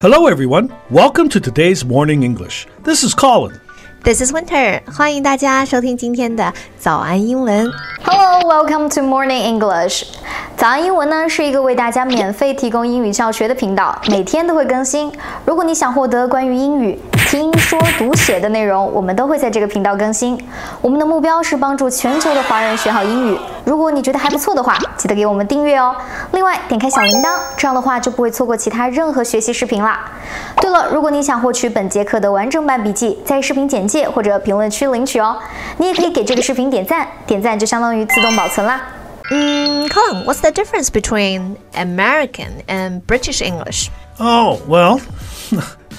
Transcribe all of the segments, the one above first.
Hello, everyone. Welcome to today's Morning English. This is Colin. This is Winter. 欢迎大家收听今天的早安英文。Hello, welcome to Morning English. 早安英文呢是一个为大家免费提供英语教学的频道，每天都会更新。如果你想获得关于英语听说读写的内容，我们都会在这个频道更新。我们的目标是帮助全球的华人学好英语。如果你觉得还不错的话，记得给我们订阅哦。另外，点开小铃铛，这样的话就不会错过其他任何学习视频啦。对了，如果你想获取本节课的完整版笔记，在视频简介或者评论区领取哦。你也可以给这个视频点赞，点赞就相当于自动保存啦。Colin, what's the difference between American and British English? Oh, well,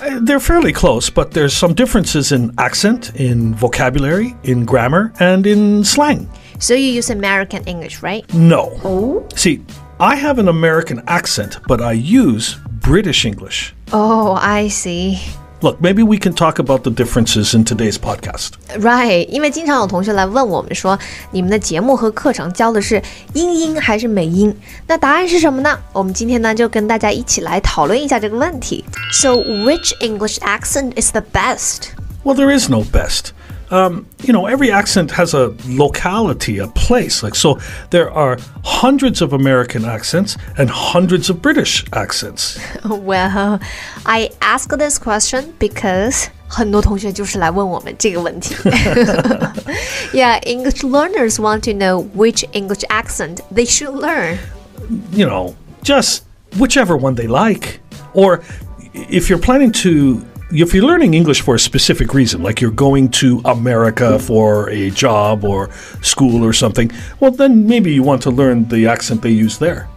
they're fairly close, but there's some differences in accent, in vocabulary, in grammar, and in slang. So you use American English, right? No. Oh? See, I have an American accent, but I use British English. Oh, I see. Look, maybe we can talk about the differences in today's podcast. Right, 因为经常有同学来问我们说，你们的节目和课程教的是英音还是美音？那答案是什么呢？我们今天呢就跟大家一起来讨论一下这个问题。So, which English accent is the best? Well, there is no best. Every accent has a locality, a place. So there are hundreds of American accents and hundreds of British accents. Well, I ask this question because 很多同学就是来问我们这个问题。Yeah, English learners want to know which English accent they should learn. Just whichever one they like. Or if you're learning English for a specific reason, like you're going to America for a job or school or something, well, then maybe you want to learn the accent they use there.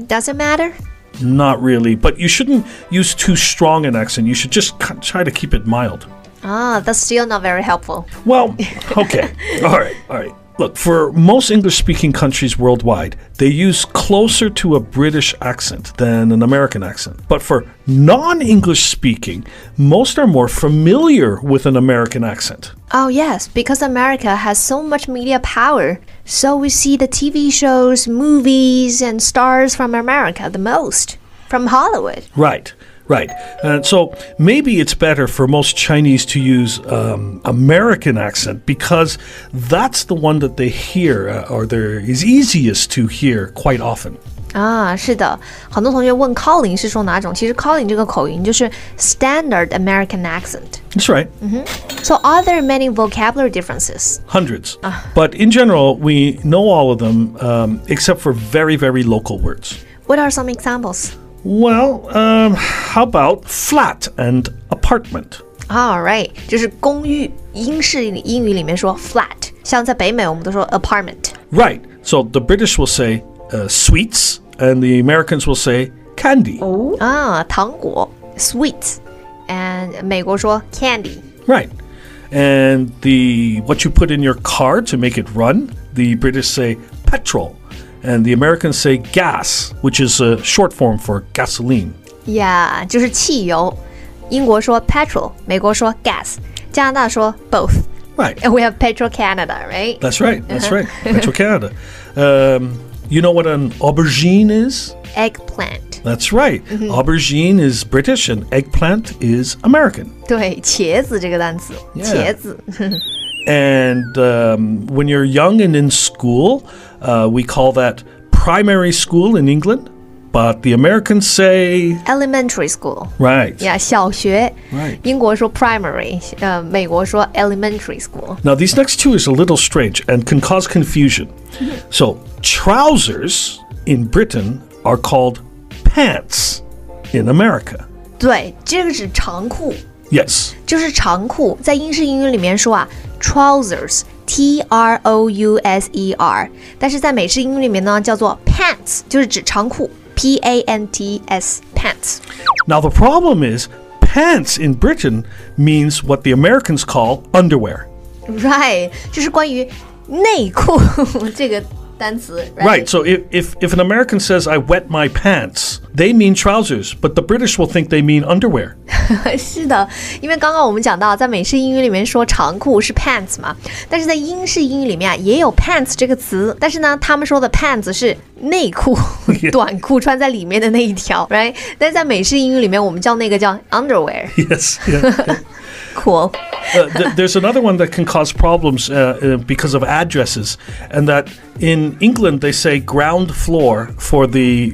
Does it matter? Not really, but you shouldn't use too strong an accent. You should just try to keep it mild. That's still not very helpful. Well, okay. All right. Look, for most English-speaking countries worldwide, they use closer to a British accent than an American accent. But for non-English speaking, most are more familiar with an American accent. Oh, yes, because America has so much media power. So we see the TV shows, movies, and stars from America the most. From Hollywood. Right. And so maybe it's better for most Chinese to use American accent because that's the one that they hear or is easiest to hear quite often. 是的，很多同学问 Colin 是说哪种？其实 Colin 这个口音就是 standard American accent. That's right. So are there many vocabulary differences? Hundreds. But in general, we know all of them except for very, very local words. What are some examples? Well, how about flat and apartment? All right, 就是公寓，英式英语里面说 flat，像在北美我们都说 apartment. Right. So the British will say sweets, and the Americans will say candy. 糖果 sweets, and 美国说 candy. Right. And what you put in your car to make it run, the British say petrol. And the Americans say gas, which is a short form for gasoline. Yeah, 就是汽油。英国说 petrol, 美国说 gas, 加拿大说 both. Right. And we have Petro Canada, right? That's right. Petro Canada. You know what an aubergine is? Eggplant. That's right. Aubergine is British and eggplant is American. 对，茄子这个单词，茄子。And when you're young and in school, we call that primary school in England, but the Americans say elementary school. Right. Yeah, 小学。Right. 英国说 primary, 美国说 elementary school. Now, these next two is a little strange and can cause confusion. So, trousers in Britain are called pants in America. 对，这个是长裤。Yes. 就是长裤，在英式英语里面说啊 trousers, T-R-O-U-S-E-R， 但是在美式英语里面呢叫做 pants， 就是指长裤 P-A-N-T-S, pants. Now the problem is pants in Britain means what the Americans call underwear. Right, 就是关于内裤这个单词 Right. So if an American says I wet my pants, they mean trousers, but the British will think they mean underwear. 是的，因为刚刚我们讲到，在美式英语里面说长裤是 pants 嘛，但是在英式英语里面啊，也有 pants 这个词，但是呢，他们说的 pants 是内裤、短裤穿在里面的那一条 ，right？ 但是在美式英语里面，我们叫那个叫 underwear。 Yes. Yeah. Cool. There's another one that can cause problems because of addresses, and that in England they say ground floor for the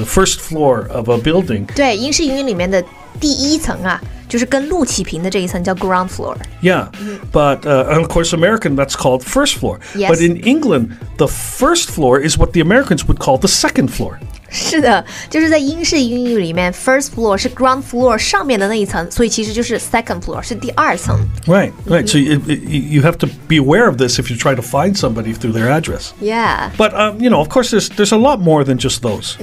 first floor of a building. 对，英式英语里面的第一层啊，就是跟路齐平的这一层叫 ground floor. Yeah, but and of course American that's called first floor. Yes. But in England, the first floor is what the Americans would call the second floor. 是的，就是在英式英语里面 first floor 是 ground floor 上面的那一层，所以其实就是 second floor 是第二层。 Right. So you have to be aware of this if you try to find somebody through their address. Yeah. But of course, there's a lot more than just those.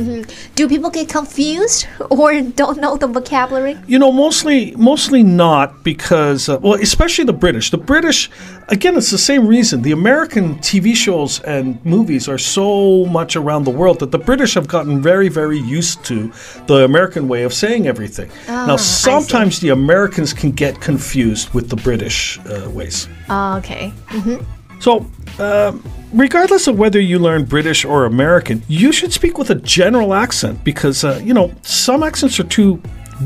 Do people get confused or don't know the vocabulary? Mostly not because, especially the British. The British, again, it's the same reason. The American TV shows and movies are so much around the world that the British have gotten very, very used to the American way of saying everything. Now, sometimes the Americans can get confused with the British ways. Okay. So, regardless of whether you learn British or American, you should speak with a general accent because, some accents are too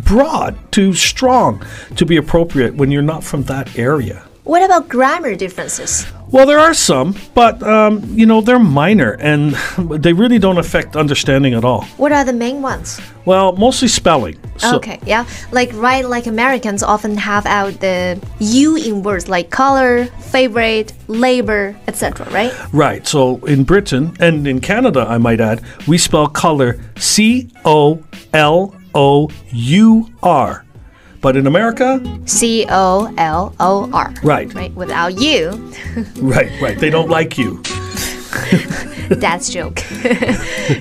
broad, too strong to be appropriate when you're not from that area. What about grammar differences? Well, there are some, but, they're minor and they really don't affect understanding at all. What are the main ones? Well, mostly spelling. So, Okay, yeah. Like Americans often have out the U in words like color, favorite, labor, etc., right? Right. So in Britain and in Canada, I might add, we spell color C-O-L-O-U-R. But in America, C-O-L-O-R. Right. Right, without you. right. They don't like you. That's joke.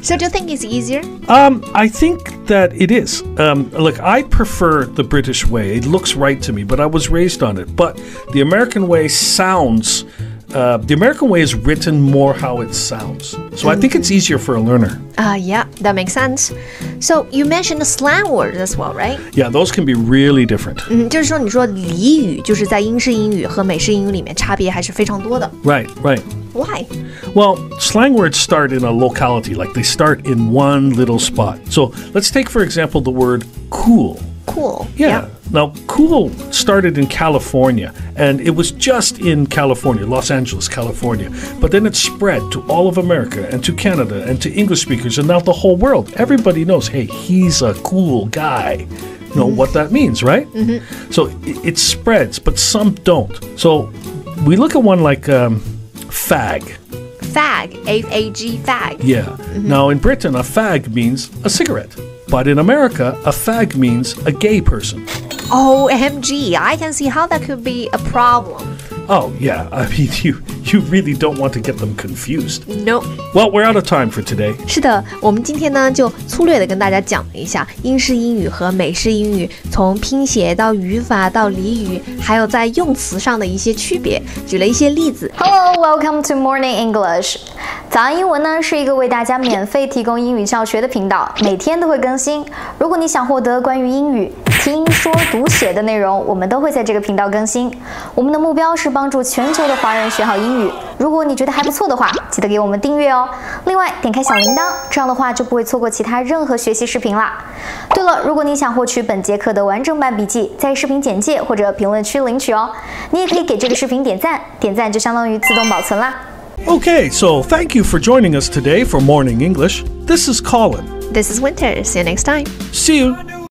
So do you think it's easier? I think that it is. Look, I prefer the British way. It looks right to me, but I was raised on it. But the American way sounds... the American way is written more how it sounds. So I think it's easier for a learner. Yeah, that makes sense. So you mentioned the slang words as well, right? Yeah, those can be really different. 就是说你说俚语就是在英式英语和美式英语里面差别还是非常多的。 Right. Why? Well, slang words start in a locality, like they start in one little spot. So let's take, for example, the word cool. Cool. Yeah. Now, cool started in California, and it was just in California, Los Angeles, California. But then it spread to all of America and to Canada and to English speakers and now the whole world. Everybody knows, hey, he's a cool guy. You know what that means, right? So it spreads, but some don't. So we look at one like fag. Fag, F-A-G, fag. Yeah. Now, in Britain, a fag means a cigarette. But in America, a fag means a gay person. OMG, I can see how that could be a problem. Oh, yeah. I mean, you really don't want to get them confused. No. Well, we're out of time for today. 是的，我们今天呢就粗略的跟大家讲了一下英式英语和美式英语从拼写到语法到俚语，还有在用词上的一些区别，举了一些例子。Hello, welcome to Morning English. 早安英文呢是一个为大家免费提供英语教学的频道，每天都会更新。如果你想获得关于英语听说读写的内容，我们都会在这个频道更新。我们的目标是帮助全球的华人学好英语。如果你觉得还不错的话，记得给我们订阅哦。另外，点开小铃铛，这样的话就不会错过其他任何学习视频啦。对了，如果你想获取本节课的完整版笔记，在视频简介或者评论区领取哦。你也可以给这个视频点赞，点赞就相当于自动保存啦。Okay, so thank you for joining us today for Morning English. This is Colin. This is Winter. See you next time. See you.